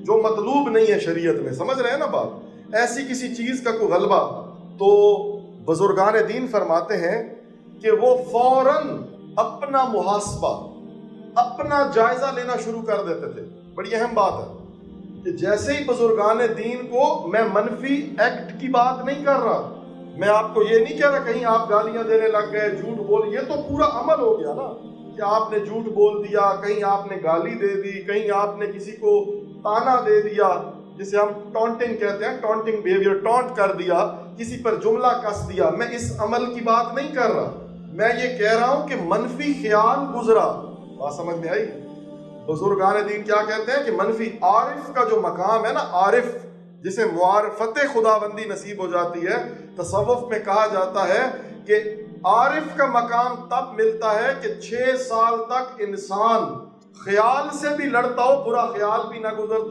جو مطلوب نہیں ہے شریعت میں. سمجھ رہے ہیں نا بات؟ ایسی کسی چیز کا کوئی غلبہ تو بزرگان دین فرماتے ہیں کہ وہ فوراً اپنا محاسبہ، اپنا جائزہ لینا شروع کر دیتے تھے. بڑی اہم بات ہے کہ جیسے ہی بزرگان دین کو، میں منفی ایکٹ کی بات نہیں کر رہا، میں آپ کو یہ نہیں کہہ رہا کہیں آپ گالیاں دینے لگ گئے، جھوٹ بول، یہ تو پورا عمل ہو گیا نا کہ آپ نے جھوٹ بول دیا، کہیں آپ نے گالی دے دی، کہیں آپ نے کسی کو تانا دے دیا، جسے ہم ٹونٹنگ کہتے ہیں، ٹونٹنگ بیہیویئر، ٹونٹ کر دیا، کسی پر جملہ کس دیا. میں اس عمل کی بات نہیں کر رہا، میں یہ کہہ رہا ہوں کہ منفی خیال گزرا. بات سمجھ میں آئی؟ بزرگان دین کیا کہتے ہیں کہ منفی عارف کا جو مقام ہے نا، عارف جسے معرفت خداوندی نصیب ہو جاتی ہے، تصوف میں کہا جاتا ہے کہ عارف کا مقام تب ملتا ہے کہ 6 سال تک انسان خیال سے بھی لڑتا ہو، برا خیال بھی نہ گزرتا